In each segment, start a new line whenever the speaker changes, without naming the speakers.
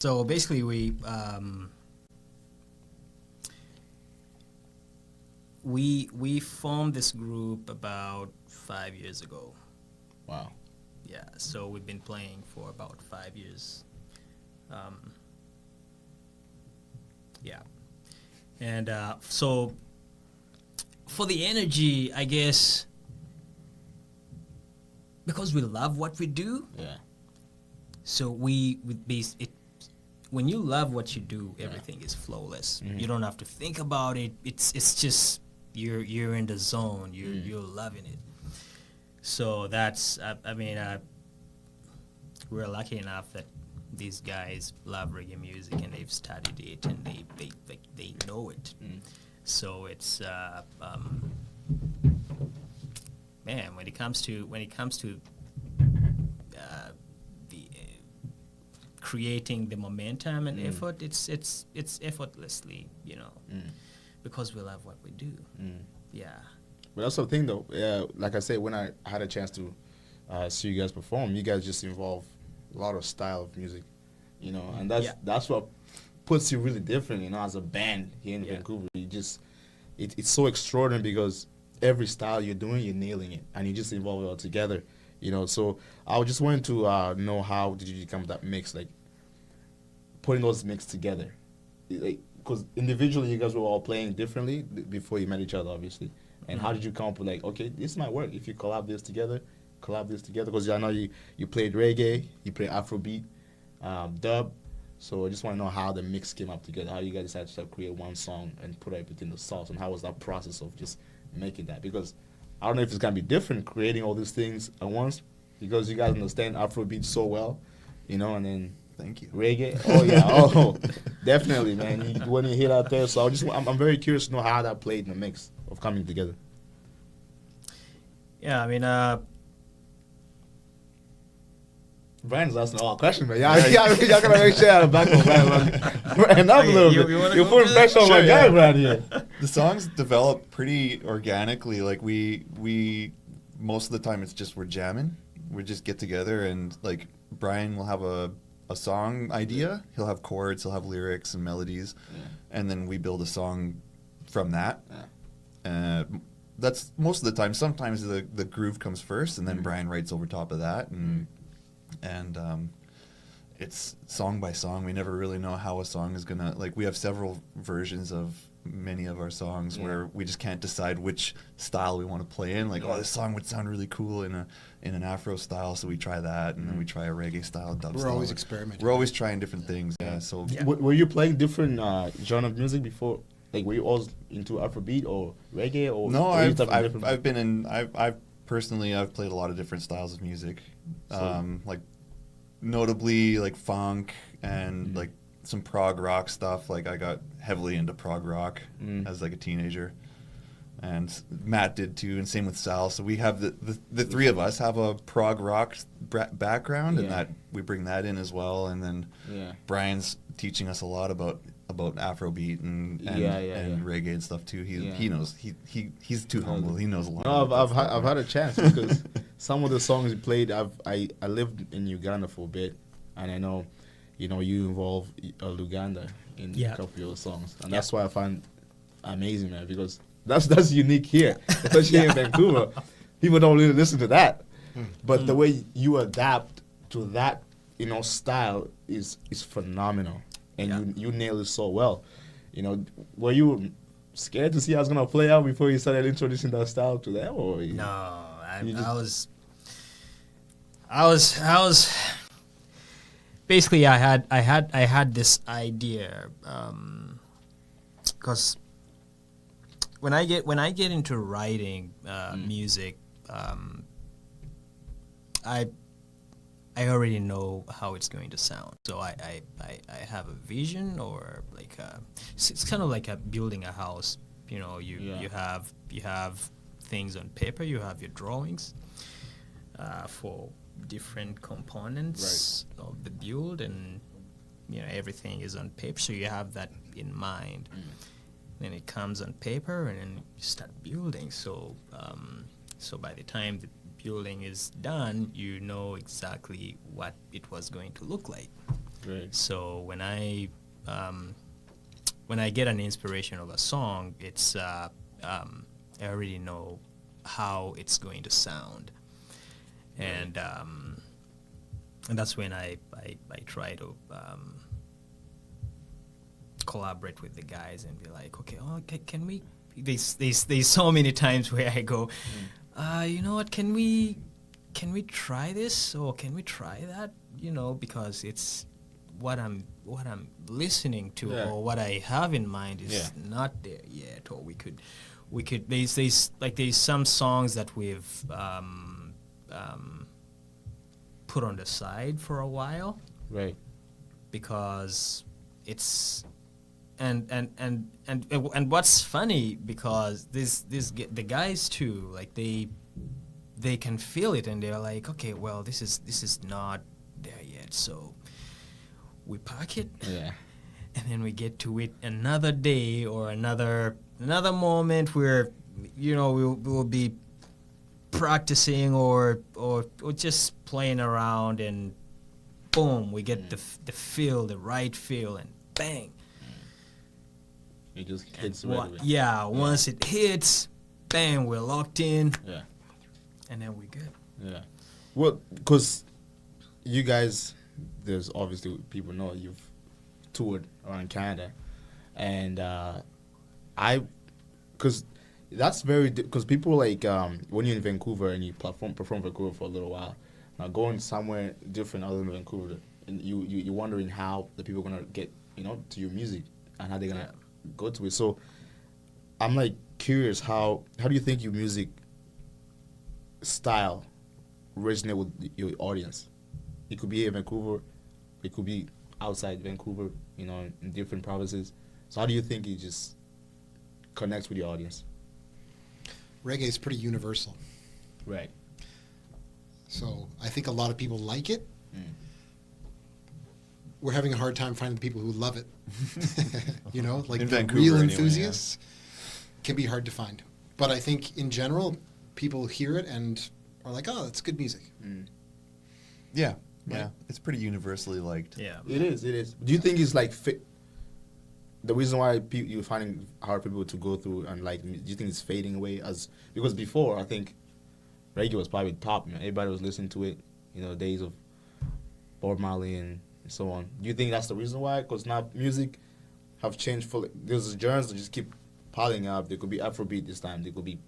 So basically, we formed this group about 5 years ago.
Wow.
Yeah, so we've been playing for about 5 years. Um, yeah, and so for the energy, I guess because we love what we do,
Yeah.
so we base it. When you love what you do, everything is flawless. You don't have to think about it. It's just you're in the zone. You're loving it. So that's I mean we're lucky enough that these guys love reggae music and they've studied it and they know it. So it's man, when it comes to the creating the momentum and effort, it's effortlessly, because we love what we do. Yeah.
But that's the thing, though. Yeah, like I said, when I had a chance to see you guys perform, you guys just involve a lot of style of music, and that's what puts you really different, as a band here in Vancouver. You just, it's so extraordinary because every style you're doing, you're nailing it, and you just involve it all together, So I just wanted to know, how did you come that mix, like putting those mix together, like, because individually you guys were all playing differently before you met each other, obviously. And how did you come up with, like, okay, this might work if you collab this together? Because I know you played reggae, you played Afrobeat, dub. So I just want to know how the mix came up together, how you guys decided to create one song and put everything in the sauce, and how was that process of just making that? Because I don't know if it's going to be different creating all these things at once, because you guys understand Afrobeat so well, and then
Thank you.
reggae. Oh yeah, definitely, man. When you hit out there, so I'm very curious to know how that played in the mix of coming together.
Yeah, I mean,
Brian's asking all questions, man. Y'all gotta make sure I have back on Brian up a little bit. You're putting pressure on my guy right here.
The songs develop pretty organically. Like we most of the time it's just we're jamming. We just get together and like Brian will have a song idea. He'll have chords, he'll have lyrics and melodies, and then we build a song from that. That's most of the time. Sometimes the groove comes first, and then Brian writes over top of that, and it's song by song. We never really know how a song is gonna, like, we have several versions of many of our songs where we just can't decide which style we want to play in. Like, oh, this song would sound really cool in an Afro style, so we try that, and then we try a reggae style, dub style.
We're always experimenting.
We're always trying different things. So
Were you playing different genre of music before? Like, were you all into Afrobeat or reggae, or
no?
I've
I've personally played a lot of different styles of music, like notably like funk and like some prog rock stuff. Like I got heavily into prog rock as like a teenager, and Matt did too, and same with Sal. So we have the three of us have a prog rock background, and that we bring that in as well. And then Brian's teaching us a lot about Afrobeat and reggae and stuff too. He knows he's too humble. He knows a lot.
No, I've had a chance because some of the songs you played. I lived in Uganda for a bit, and I know, you involve Luganda in a couple of your songs, and that's why I find amazing, man. Because that's unique here, especially in Vancouver. People don't really listen to that, but the way you adapt to that, style is phenomenal. And you nailed it so well. Were you scared to see how it's gonna play out before you started introducing that style to them, or
no, I was basically I had this idea, because when I get into writing music, I already know how it's going to sound. So I have a vision, or like it's kind of like building a house. You have things on paper. You have your drawings for different components of the build, and everything is on paper. So you have that in mind. Then it comes on paper, and then you start building. So so by the time the building is done, you know exactly what it was going to look like.
Right.
So when I get an inspiration of a song, it's I already know how it's going to sound, and that's when I try to collaborate with the guys and be like, okay, oh, can we? There's so many times where I go, you know what? Can we try this, or can we try that? You know, because it's what I'm listening to,
Yeah.
or what I have in mind is not there yet, or we could there's some songs that we've put on the side for a while,
Right.
because it's and what's funny, because the guys too, like they can feel it, and they're like, okay, well, this is not there yet, so we pack it,
Yeah.
and then we get to it another day or another moment where, you know, we'll be practicing or just playing around, and boom, we get the right feel, and bang,
It just hits
Wa-
right away.
yeah, once it hits, bang, we're locked in,
Yeah.
and then we're good.
Yeah. Well, because you guys, there's obviously people know you've toured around Canada, and because that's very, because people like when you're in Vancouver and you perform Vancouver for a little while, now going somewhere different other than Vancouver, and you're wondering how the people are gonna get, you know, to your music and how they're gonna go to it. So I'm like curious, how do you think your music style resonate with your audience? It could be in Vancouver, it could be outside Vancouver, you know, in different provinces. So how do you think it just connects with your audience?
Reggae is pretty universal.
Right.
So I think a lot of people like it. We're having a hard time finding people who love it. You know, like
In
the
Vancouver
real
anyway,
enthusiasts can be hard to find. But I think in general, people hear it and are like, oh, that's good music.
Yeah,
Right.
yeah, it's pretty universally liked.
Yeah.
It is. Do you think it's like the reason why you're finding hard people to go through and like, do you think it's fading away? Because before, I think reggae was probably top, man. Everybody was listening to it, you know, days of Bob Marley and so on. Do you think that's the reason why? Because now music have changed fully. There's genres that just keep piling up. There could be Afrobeat this time. There could be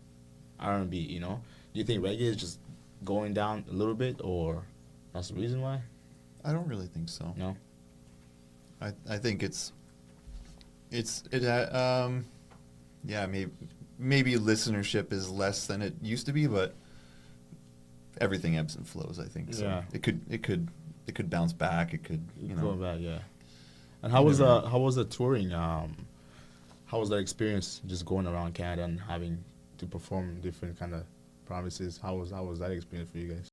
R&B, you know? Do you think reggae is just going down a little bit, or that's the reason why?
I don't really think so.
No?
I think yeah, maybe listenership is less than it used to be, but everything ebbs and flows, I think. So
Yeah.
it could bounce back. It could, you know.
Going back, yeah. And how was the touring? How was that experience, just going around Canada and having to perform different kind of provinces? How was that experience for you guys?